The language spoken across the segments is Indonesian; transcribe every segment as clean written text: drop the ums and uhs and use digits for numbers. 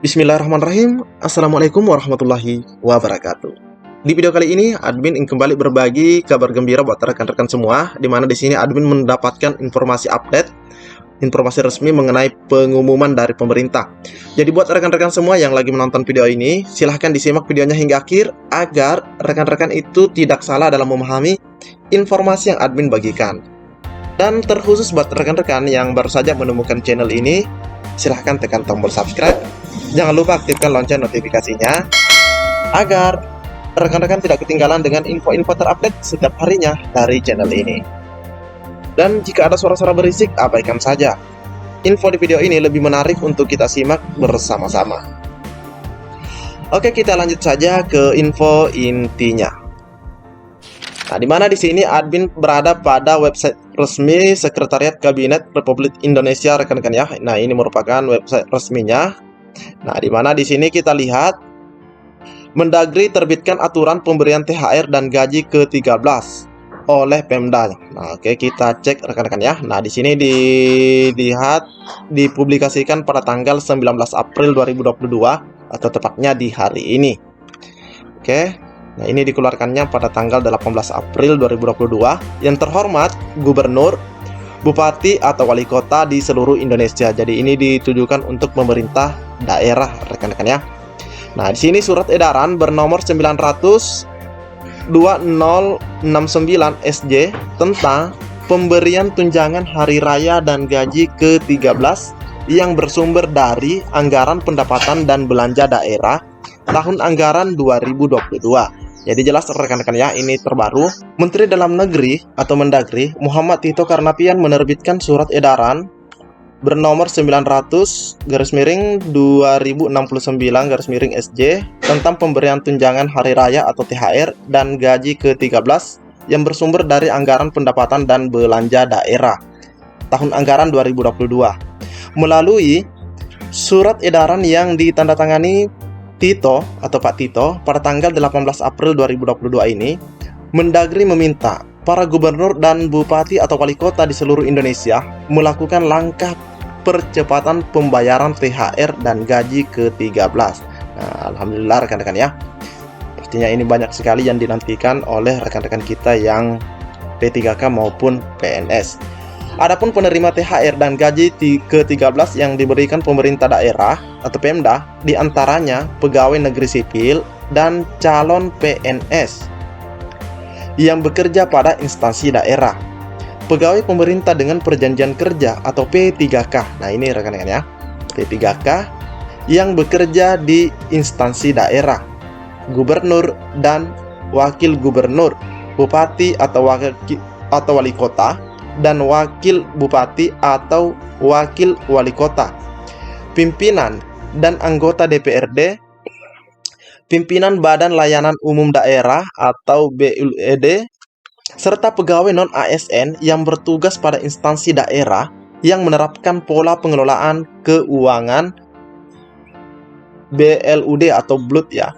Bismillahirrahmanirrahim. Assalamualaikum warahmatullahi wabarakatuh. Di video kali ini, admin ingin kembali berbagi kabar gembira buat rekan-rekan semua, di mana di sini admin mendapatkan informasi update, informasi resmi mengenai pengumuman dari pemerintah. Jadi buat rekan-rekan semua yang lagi menonton video ini, silahkan disimak videonya hingga akhir agar rekan-rekan itu tidak salah dalam memahami informasi yang admin bagikan. Dan terkhusus buat rekan-rekan yang baru saja menemukan channel ini, silahkan tekan tombol subscribe. Jangan lupa aktifkan lonceng notifikasinya agar rekan-rekan tidak ketinggalan dengan info-info terupdate setiap harinya dari channel ini. Dan jika ada suara-suara berisik, abaikan saja. Info di video ini lebih menarik untuk kita simak bersama-sama. Oke, kita lanjut saja ke info intinya. Nah, di mana di sini admin berada pada website resmi Sekretariat Kabinet Republik Indonesia, rekan-rekan ya. Nah, ini merupakan website resminya. Nah, di mana di sini kita lihat Mendagri terbitkan aturan pemberian THR dan gaji ke-13 oleh Pemda. Nah, oke, kita cek rekan-rekan ya. Nah, di sini dilihat dipublikasikan pada tanggal 19 April 2022 atau tepatnya di hari ini. Oke. Nah, ini dikeluarkannya pada tanggal 18 April 2022. Yang terhormat Gubernur, Bupati atau Wali Kota di seluruh Indonesia. Jadi ini ditujukan untuk pemerintah daerah, rekan-rekan ya. Nah, di sini surat edaran bernomor 900/2069 SJ tentang pemberian tunjangan hari raya dan gaji ke-13 yang bersumber dari anggaran pendapatan dan belanja daerah tahun anggaran 2022. Jadi jelas rekan-rekan ya, ini terbaru. Menteri Dalam Negeri atau Mendagri Muhammad Tito Karnavian menerbitkan surat edaran bernomor 900/2069/SJ tentang pemberian tunjangan hari raya atau THR dan gaji ke-13 yang bersumber dari anggaran pendapatan dan belanja daerah tahun anggaran 2022. Melalui surat edaran yang ditandatangani Tito atau Pak Tito pada tanggal 18 April 2022 ini, Mendagri meminta para gubernur dan bupati atau wali kota di seluruh Indonesia melakukan langkah percepatan pembayaran THR dan gaji ke-13. Nah, alhamdulillah rekan-rekan ya. Pastinya ini banyak sekali yang dinantikan oleh rekan-rekan kita yang P3K maupun PNS. Adapun penerima THR dan gaji ke-13 yang diberikan pemerintah daerah atau Pemda, diantaranya pegawai negeri sipil dan calon PNS yang bekerja pada instansi daerah, pegawai pemerintah dengan perjanjian kerja atau P3K. Nah, ini rekan-rekan ya, P3K yang bekerja di instansi daerah, gubernur dan wakil gubernur, bupati atau wali kota, dan wakil bupati atau wakil wali kota, pimpinan dan anggota DPRD, pimpinan Badan Layanan Umum Daerah atau BULD, serta pegawai non-ASN yang bertugas pada instansi daerah yang menerapkan pola pengelolaan keuangan BLUD atau BLUD ya.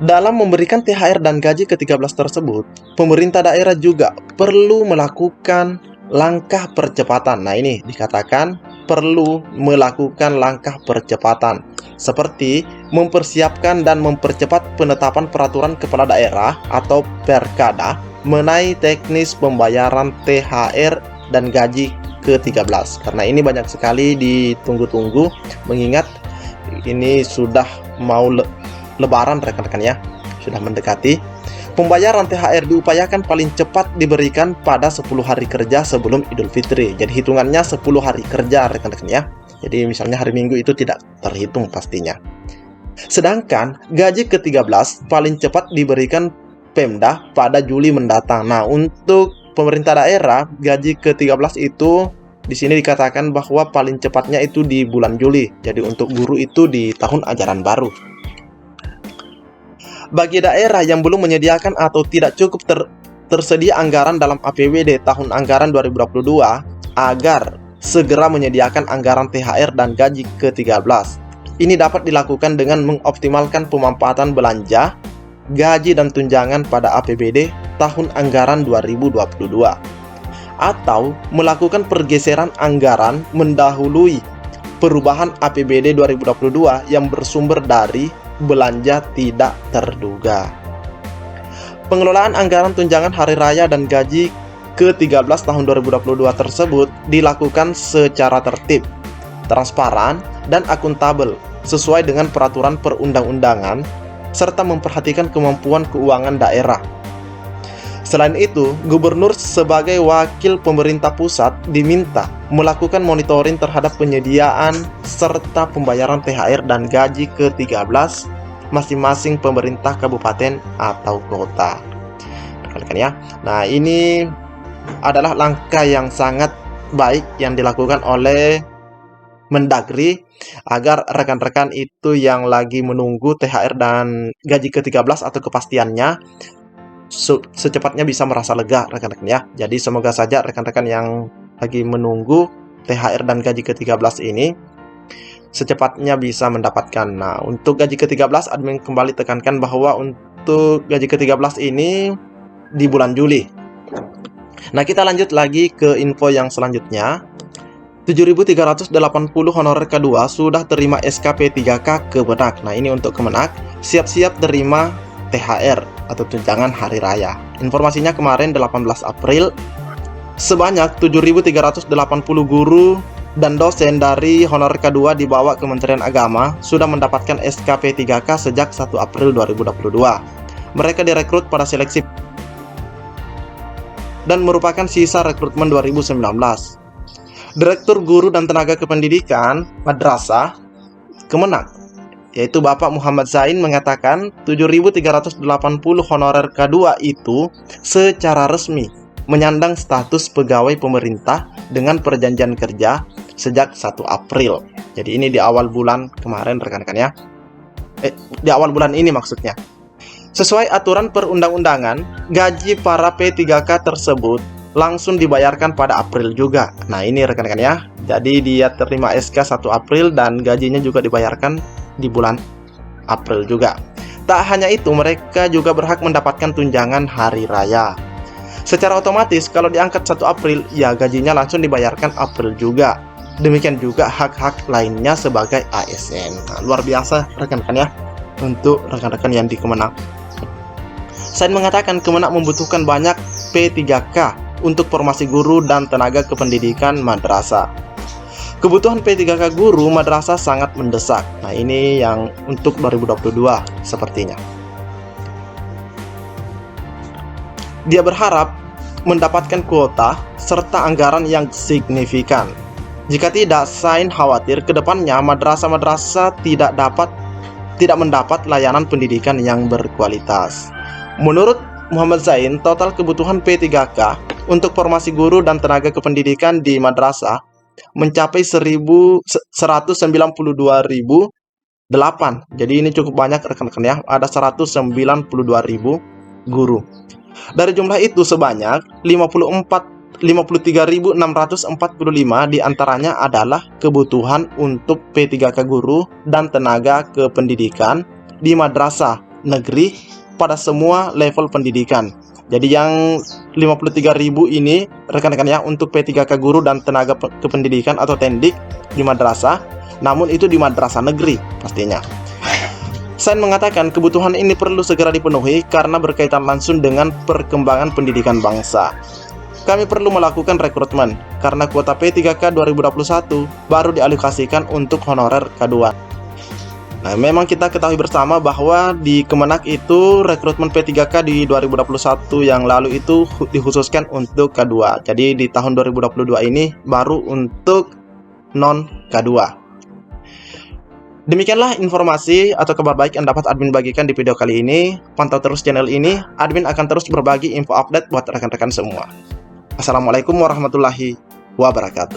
Dalam memberikan THR dan gaji ke-13 tersebut, pemerintah daerah juga perlu melakukan langkah percepatan. Nah, ini dikatakan perlu melakukan langkah percepatan, seperti mempersiapkan dan mempercepat penetapan peraturan kepala daerah atau Perkada mengenai teknis pembayaran THR dan gaji ke-13. Karena ini banyak sekali ditunggu-tunggu, mengingat ini sudah mau Lebaran rekan-rekan ya, sudah mendekati. Pembayaran THR diupayakan paling cepat diberikan pada 10 hari kerja sebelum Idul Fitri. Jadi hitungannya 10 hari kerja rekan-rekan ya. Jadi misalnya hari Minggu itu tidak terhitung pastinya. Sedangkan gaji ke-13 paling cepat diberikan Pemda pada Juli mendatang. Nah, untuk pemerintah daerah gaji ke-13 itu di sini dikatakan bahwa paling cepatnya itu di bulan Juli. Jadi untuk guru itu di tahun ajaran baru. Bagi daerah yang belum menyediakan atau tidak cukup tersedia anggaran dalam APBD tahun anggaran 2022 agar segera menyediakan anggaran THR dan gaji ke-13. Ini dapat dilakukan dengan mengoptimalkan pemanfaatan belanja, gaji dan tunjangan pada APBD tahun anggaran 2022 atau melakukan pergeseran anggaran mendahului perubahan APBD 2022 yang bersumber dari belanja tidak terduga. Pengelolaan anggaran tunjangan hari raya dan gaji ke-13 tahun 2022 tersebut dilakukan secara tertib, transparan, dan akuntabel sesuai dengan peraturan perundang-undangan serta memperhatikan kemampuan keuangan daerah. Selain itu, Gubernur sebagai wakil pemerintah pusat diminta melakukan monitoring terhadap penyediaan serta pembayaran THR dan gaji ke-13 masing-masing pemerintah kabupaten atau kota. Rekan-rekan ya. Nah, ini adalah langkah yang sangat baik yang dilakukan oleh Mendagri agar rekan-rekan itu yang lagi menunggu THR dan gaji ke-13 atau kepastiannya secepatnya bisa merasa lega, rekan-rekan ya. Jadi semoga saja rekan-rekan yang lagi menunggu THR dan gaji ke-13 ini secepatnya bisa mendapatkan. Nah, untuk gaji ke-13 admin kembali tekankan bahwa untuk gaji ke-13 ini di bulan Juli. Nah, kita lanjut lagi ke info yang selanjutnya. 7.380 honorer K2 sudah terima SKP 3K Kemenak. Nah, ini untuk Kemenak siap-siap terima THR atau tunjangan hari raya. Informasinya kemarin 18 April, sebanyak 7.380 guru dan dosen dari honorer K2 di bawah Kementerian Agama sudah mendapatkan SKP 3K sejak 1 April 2022. Mereka direkrut pada seleksi dan merupakan sisa rekrutmen 2019. Direktur Guru dan Tenaga Kependidikan Madrasah Kemenak, yaitu Bapak Muhammad Zain, mengatakan 7.380 honorer K2 itu secara resmi menyandang status pegawai pemerintah dengan perjanjian kerja sejak 1 April. Jadi ini di awal bulan kemarin, rekan-rekan ya. Di awal bulan ini maksudnya. Sesuai aturan perundang-undangan, gaji para P3K tersebut langsung dibayarkan pada April juga. Nah, ini rekan-rekan ya. Jadi dia terima SK 1 April dan gajinya juga dibayarkan di bulan April juga. Tak hanya itu, mereka juga berhak mendapatkan tunjangan hari raya. Secara otomatis kalau diangkat 1 April, ya gajinya langsung dibayarkan April juga. Demikian juga hak-hak lainnya sebagai ASN. Nah, luar biasa rekan-rekan ya untuk rekan-rekan yang di Kemenak. Zain mengatakan Kemenak membutuhkan banyak P3K untuk formasi guru dan tenaga kependidikan madrasah. Kebutuhan P3K guru madrasah sangat mendesak. Nah, ini yang untuk 2022 sepertinya. Dia berharap mendapatkan kuota serta anggaran yang signifikan. Jika tidak, Zain khawatir kedepannya madrasah-madrasah tidak mendapat layanan pendidikan yang berkualitas. Menurut Muhammad Zain, total kebutuhan P3K untuk formasi guru dan tenaga kependidikan di madrasah mencapai 192.008. Jadi ini cukup banyak rekan-rekan ya. Ada 192.000 guru. Dari jumlah itu sebanyak 53.645 diantaranya adalah kebutuhan untuk P3K guru dan tenaga kependidikan di madrasah negeri pada semua level pendidikan. Jadi yang 53.000 ini rekan-rekan ya untuk P3K guru dan tenaga kependidikan atau tendik di madrasah, namun itu di madrasah negeri pastinya. Zain mengatakan kebutuhan ini perlu segera dipenuhi karena berkaitan langsung dengan perkembangan pendidikan bangsa. Kami perlu melakukan rekrutmen karena kuota P3K 2021 baru dialokasikan untuk honorer K2. Nah, memang kita ketahui bersama bahwa di Kemenak itu rekrutmen P3K di 2021 yang lalu itu dikhususkan untuk K2. Jadi di tahun 2022 ini baru untuk non K2. Demikianlah informasi atau kabar baik yang dapat admin bagikan di video kali ini. Pantau terus channel ini, admin akan terus berbagi info update buat rekan-rekan semua. Assalamualaikum warahmatullahi wabarakatuh.